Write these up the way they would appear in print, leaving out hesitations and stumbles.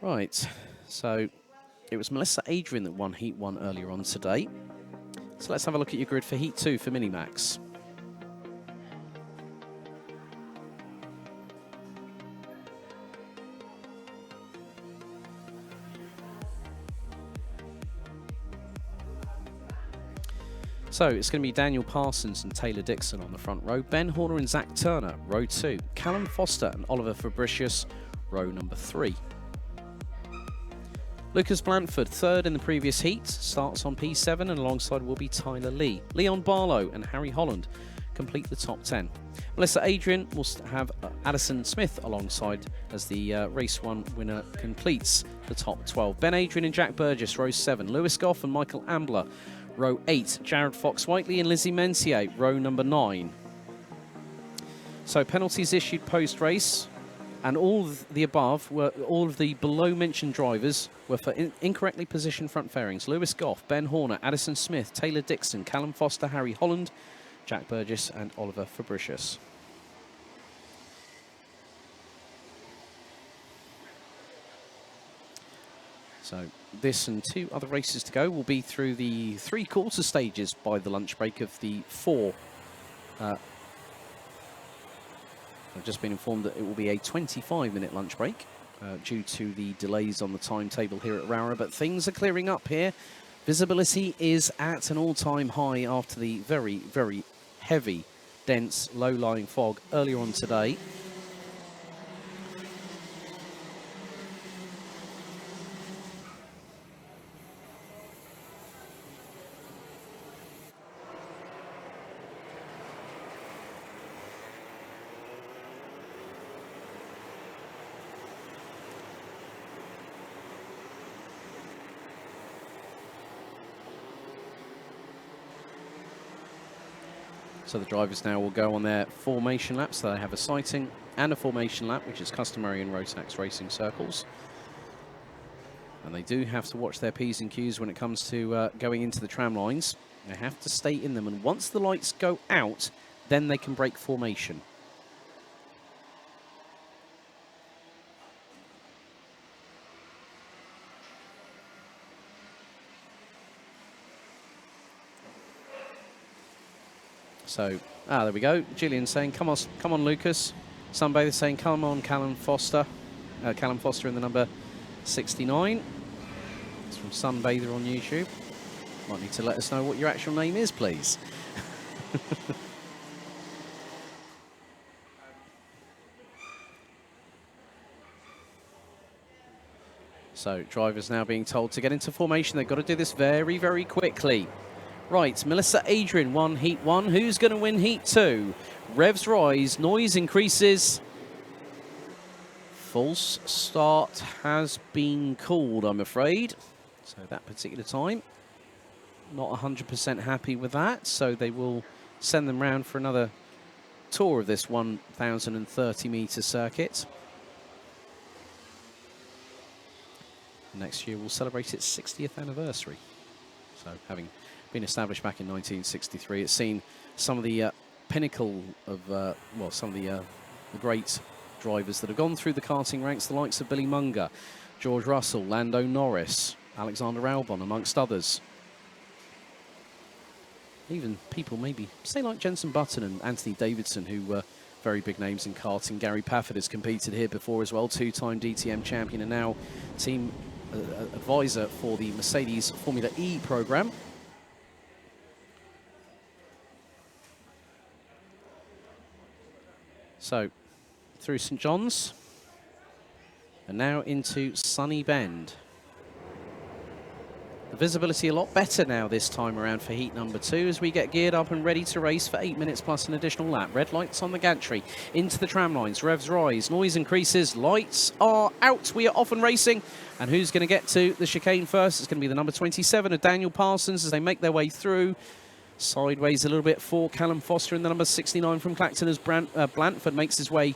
Right, so it was Melissa Adrian that won Heat 1 earlier on today. So let's have a look at your grid for Heat 2 for Minimax. So it's going to be Daniel Parsons and Taylor Dixon on the front row, Ben Horner and Zach Turner, row 2, Callum Foster and Oliver Fabricius, row number 3. Lucas Blanford, third in the previous heat, starts on P7 and alongside will be Tyler Lee. Leon Barlow and Harry Holland complete the top 10. Melissa Adrian will have Addison Smith alongside as the race 1 winner completes the top 12. Ben Adrian and Jack Burgess, row 7. Lewis Goff and Michael Ambler, row 8. Jared Fox-Whiteley and Lizzie Mentier, row number 9. So penalties issued post-race. And all of the above were, all of the below-mentioned drivers were for incorrectly positioned front fairings. Lewis Goff, Ben Horner, Addison Smith, Taylor Dixon, Callum Foster, Harry Holland, Jack Burgess and Oliver Fabricius. So this and 2 other races to go will be through the 3 quarter stages by the lunch break of the 4. I've just been informed that it will be a 25-minute lunch break due to the delays on the timetable here at Rowrah, but things are clearing up here. Visibility is at an all-time high after the very, very heavy, dense, low-lying fog earlier on today. So the drivers now will go on their formation laps. So they have a sighting and a formation lap, which is customary in Rotax racing circles. And they do have to watch their P's and Q's when it comes to going into the tram lines. They have to stay in them, and once the lights go out, then they can break formation. So, there we go. Gillian saying, come on, Lucas. Sunbather saying, come on, Callum Foster. Callum Foster in the number 69. It's from Sunbather on YouTube. Might need to let us know what your actual name is, please. So, drivers now being told to get into formation. They've got to do this very, very quickly. Right, Melissa Adrian won Heat 1. Who's going to win Heat 2? Revs rise, noise increases. False start has been called, I'm afraid. So that particular time, not 100% happy with that. So they will send them round for another tour of this 1,030-metre circuit. Next year we'll celebrate its 60th anniversary. So having been established back in 1963, it's seen some of the pinnacle of, well, some of the great drivers that have gone through the karting ranks, the likes of Billy Munger, George Russell, Lando Norris, Alexander Albon, amongst others. Even people maybe, say like Jenson Button and Anthony Davidson, who were very big names in karting. Gary Pafford has competed here before as well, 2-time DTM champion and now team advisor for the Mercedes Formula E program. So, through St John's, and now into Sunny Bend. The visibility a lot better now this time around for heat number 2 as we get geared up and ready to race for 8 minutes plus an additional lap. Red lights on the gantry, into the tram lines, revs rise, noise increases, lights are out, we are off and racing. And who's going to get to the chicane first? It's going to be the number 27 of Daniel Parsons as they make their way through. Sideways a little bit for Callum Foster in the number 69 from Clacton as Blanford makes his way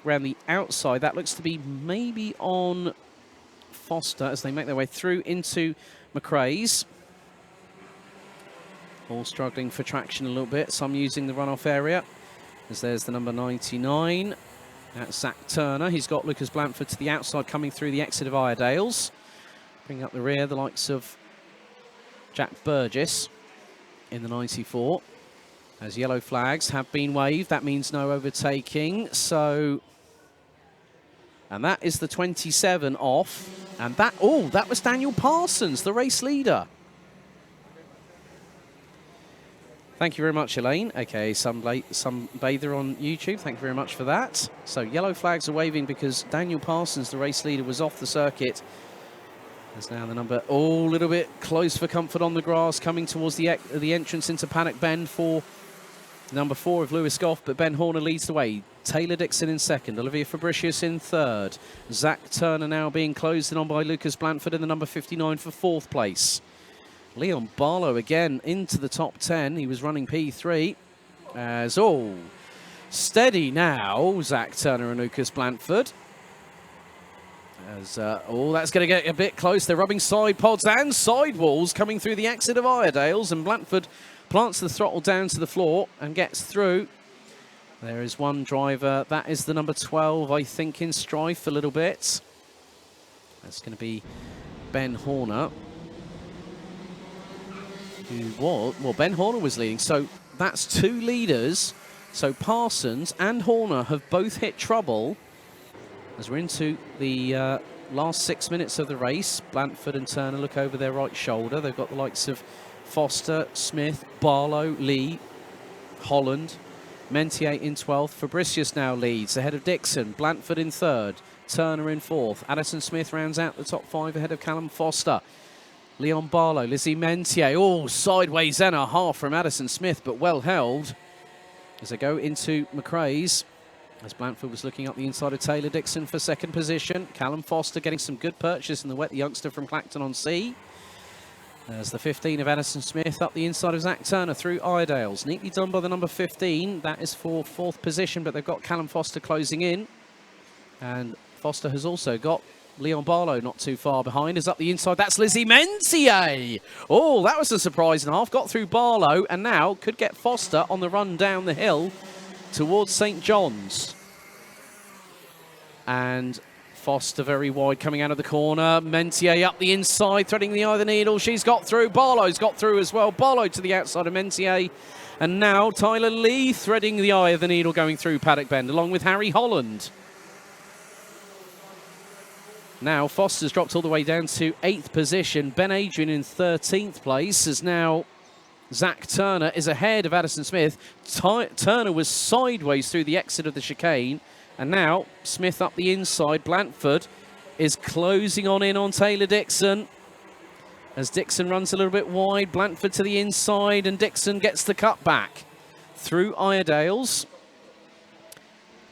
around the outside. That looks to be maybe on Foster as they make their way through into McRae's. All struggling for traction a little bit, some using the runoff area as there's the number 99. That's Zach Turner. He's got Lucas Blanford to the outside coming through the exit of Iredales. Bring up the rear, the likes of Jack Burgess in the 94. As yellow flags have been waved, that means no overtaking. So, and that is the 27 off. And that, oh, that was Daniel Parsons, the race leader. Thank you very much, Elaine, aka Sunbather on YouTube. Thank you very much for that. So yellow flags are waving because Daniel Parsons, the race leader, was off the circuit. There's now the number, oh, a little bit close for comfort on the grass, coming towards the entrance into Paddock Bend for number 4 of Lewis Goff, but Ben Horner leads the way. Taylor Dixon in second, Olivia Fabricius in third. Zach Turner now being closed in on by Lucas Blanford in the number 59 for 4th place. Leon Barlow again into the top 10. He was running P3. As, oh, steady now, Zach Turner and Lucas Blanford. As, oh, that's going to get a bit close. They're rubbing side pods and sidewalls coming through the exit of Iredales, and Blanford plants the throttle down to the floor and gets through. There is one driver. That is the number 12, I think, in strife a little bit. That's going to be Ben Horner. Well, Ben Horner was leading, so that's 2 leaders. So Parsons and Horner have both hit trouble as we're into the last 6 minutes of the race. Blanford and Turner look over their right shoulder. They've got the likes of Foster, Smith, Barlow, Lee, Holland, Mentier in 12th. Fabricius now leads ahead of Dixon. Blanford in 3rd, Turner in 4th. Addison Smith rounds out the top 5 ahead of Callum Foster. Leon Barlow, Lizzie Mentier, oh, sideways and a half from Addison Smith, but well held as they go into McRae's. As Blanford was looking up the inside of Taylor Dixon for 2nd position. Callum Foster getting some good purchase in the wet, the youngster from Clacton-on-Sea. As the 15 of Addison Smith up the inside of Zach Turner through Iredales. Neatly done by the number 15. That is for 4th position, but they've got Callum Foster closing in. And Foster has also got Leon Barlow not too far behind. Is up the inside. That's Lizzie Mentier. Oh, that was a surprise and a half. Got through Barlow and now could get Foster on the run down the hill towards St. John's. And Foster very wide coming out of the corner. Mentier up the inside, threading the eye of the needle. She's got through. Barlow's got through as well. Barlow to the outside of Mentier. And now Tyler Lee threading the eye of the needle going through Paddock Bend along with Harry Holland. Now Foster's dropped all the way down to 8th position. Ben Adrian in 13th place, as now Zach Turner is ahead of Addison Smith. Turner was sideways through the exit of the chicane, and now Smith up the inside. Blanford is closing on in on Taylor Dixon. As Dixon runs a little bit wide, Blanford to the inside, and Dixon gets the cut back through Iredales.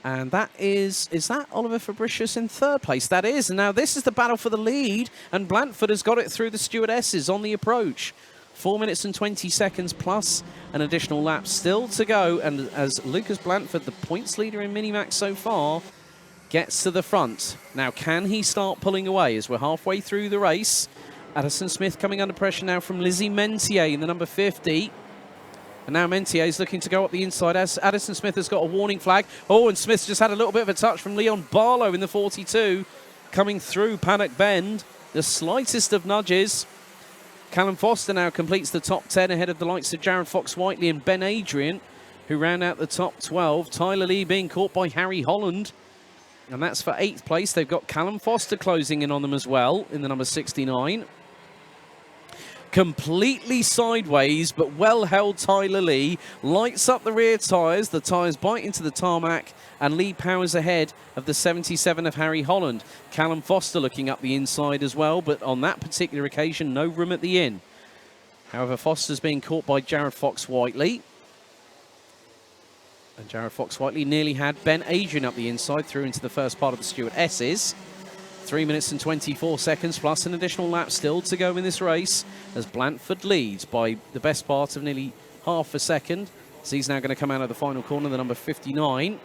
And that is that Oliver Fabricius in 3rd place? That is. And now this is the battle for the lead. And Blanford has got it through the stewardesses on the approach. 4 minutes and 20 seconds plus an additional lap still to go. And as Lucas Blanford, the points leader in Minimax so far, gets to the front. Now, can he start pulling away as we're halfway through the race? Addison Smith coming under pressure now from Lizzie Mentier in the number 50. And now Mentier is looking to go up the inside as Addison Smith has got a warning flag. Oh, and Smith's just had a little bit of a touch from Leon Barlow in the 42. Coming through Paddock Bend. The slightest of nudges. Callum Foster now completes the top 10 ahead of the likes of Jared Fox-Whiteley and Ben Adrian, who round out the top 12. Tyler Lee being caught by Harry Holland. And that's for 8th place. They've got Callum Foster closing in on them as well in the number 69. Completely sideways, but well-held Tyler Lee. Lights up the rear tyres. The tyres bite into the tarmac, and Lee powers ahead of the 77 of Harry Holland. Callum Foster looking up the inside as well, but on that particular occasion, no room at the inn. However, Foster's being caught by Jared Fox-Whiteley. And Jared Fox-Whiteley nearly had Ben Adrian up the inside through into the first part of the Stewart S's. 3 minutes and 24 seconds plus an additional lap still to go in this race as Blanford leads by the best part of nearly half a second. So he's now going to come out of the final corner, the number 59.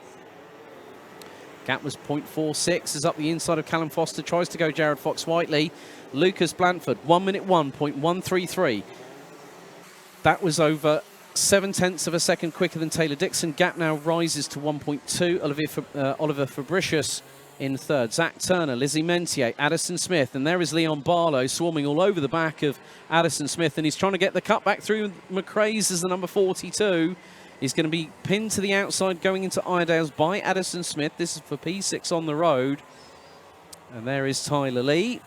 Gap was 0.46, is up the inside of Callum Foster, tries to go Jared Fox-Whiteley. Lucas Blanford, 1 minute 1.133. That was over 7/10 of a second quicker than Taylor Dixon. Gap now rises to 1.2. Oliver Fabricius in third. Zach Turner, Lizzie Mentier, Addison Smith, and there is Leon Barlow swarming all over the back of Addison Smith, and he's trying to get the cut back through. McRae's as the number 42. He's going to be pinned to the outside going into Iredale's by Addison Smith. This is for P6 on the road. And there is Tyler Lee,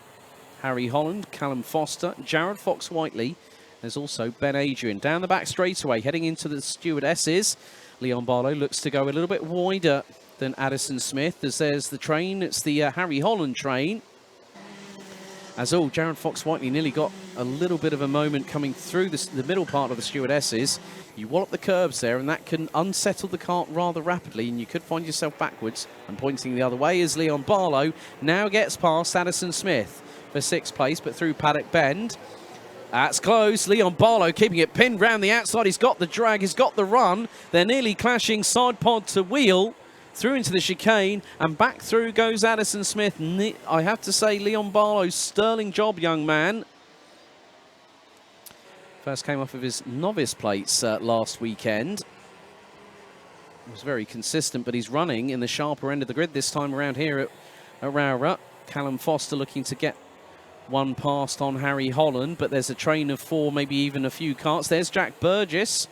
Harry Holland, Callum Foster, Jared Fox-Whiteley. There's also Ben Adrian. Down the back straightaway, heading into the stewardesses. Leon Barlow looks to go a little bit wider than Addison Smith, as there's the train. It's the Harry Holland train. As all, Jared Fox-Whiteley nearly got a little bit of a moment coming through the middle part of the stewardesses. You wallop the curbs there, and that can unsettle the cart rather rapidly, and you could find yourself backwards and pointing the other way as Leon Barlow now gets past Addison Smith for 6th place, but through Paddock Bend. That's close. Leon Barlow keeping it pinned round the outside. He's got the drag, he's got the run. They're nearly clashing side pod to wheel. Through into the chicane, and back through goes Addison Smith. I have to say, Leon Barlow, sterling job, young man. First came off of his novice plates last weekend. Was very consistent, but he's running in the sharper end of the grid this time around here at Rowrah. Callum Foster looking to get one past on Harry Holland, but there's a train of 4, maybe even a few carts. There's Jack Burgess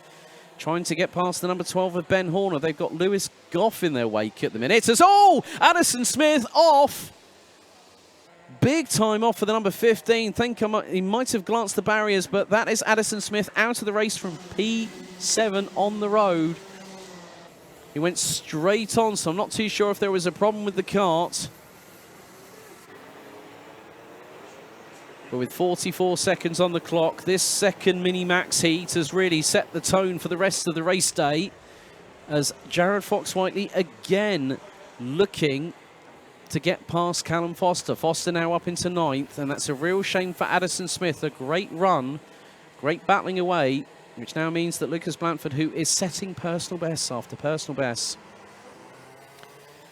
trying to get past the number 12 of Ben Horner. They've got Lewis Goff in their wake at the minute. It's Addison Smith off. Big time off for the number 15. Think he might have glanced the barriers, but that is Addison Smith out of the race from P7 on the road. He went straight on, so I'm not too sure if there was a problem with the cart. But with 44 seconds on the clock, this second mini-max heat has really set the tone for the rest of the race day, as Jared Fox-Whiteley again looking to get past Callum Foster. Foster now up into 9th, and that's a real shame for Addison Smith. A great run, great battling away, which now means that Lucas Blanford, who is setting personal bests after personal bests.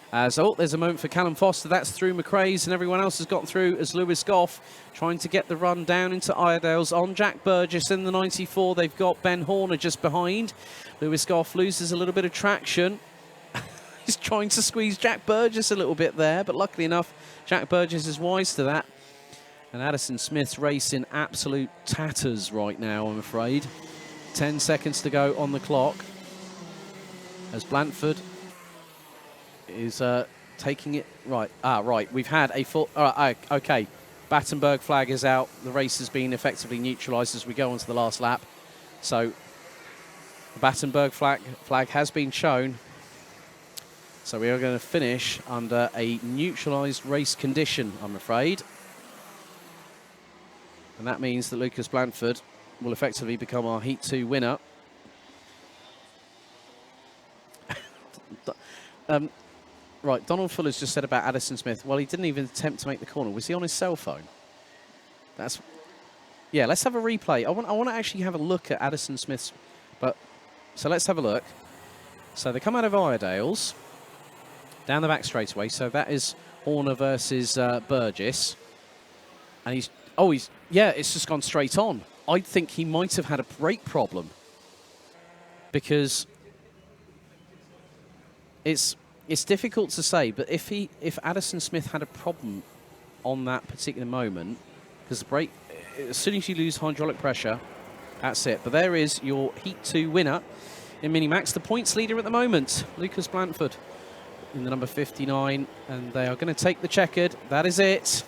There's a moment for Callum Foster. That's through McRae's, and everyone else has gotten through as Lewis Goff trying to get the run down into Iredale's on Jack Burgess in the 94. They've got Ben Horner just behind. Lewis Goff loses a little bit of traction. He's trying to squeeze Jack Burgess a little bit there, but luckily enough, Jack Burgess is wise to that. And Addison Smith's race in absolute tatters right now, I'm afraid. 10 seconds to go on the clock as Blanford is taking it right. Right. We've had a full. Okay. Battenberg flag is out. The race has been effectively neutralised as we go on to the last lap. So the Battenberg flag has been shown. So we are going to finish under a neutralised race condition, I'm afraid. And that means that Lucas Blanford will effectively become our Heat 2 winner. Right, Donald Fuller's just said about Addison Smith. Well, he didn't even attempt to make the corner. Was he on his cell phone? Yeah, let's have a replay. I want to actually have a look at Addison Smith's. So let's have a look. So they come out of Iredale's down the back straightaway. So that is Horner versus Burgess, and it's just gone straight on. I think he might have had a brake problem, because it's difficult to say, but if Addison Smith had a problem on that particular moment, because the brake, as soon as you lose hydraulic pressure, that's it. But there is your Heat 2 winner in Minimax, the points leader at the moment, Lucas Blanford in the number 59, and they are going to take the checkered. That is it.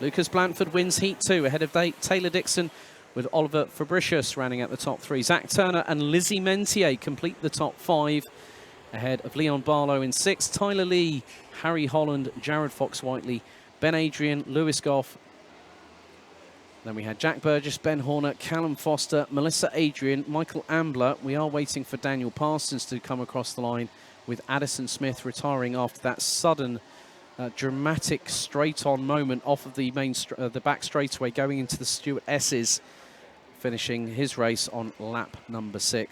Lucas Blanford wins Heat 2 ahead of Taylor Dixon, with Oliver Fabricius rounding out the top 3. Zach Turner and Lizzie Mentier complete the top 5. Ahead of Leon Barlow in 6th, Tyler Lee, Harry Holland, Jared Fox-Whiteley, Ben Adrian, Lewis Goff. Then we had Jack Burgess, Ben Horner, Callum Foster, Melissa Adrian, Michael Ambler. We are waiting for Daniel Parsons to come across the line, with Addison Smith retiring after that sudden, dramatic straight-on moment off of the the back straightaway going into the stewardesses, finishing his race on lap number 6.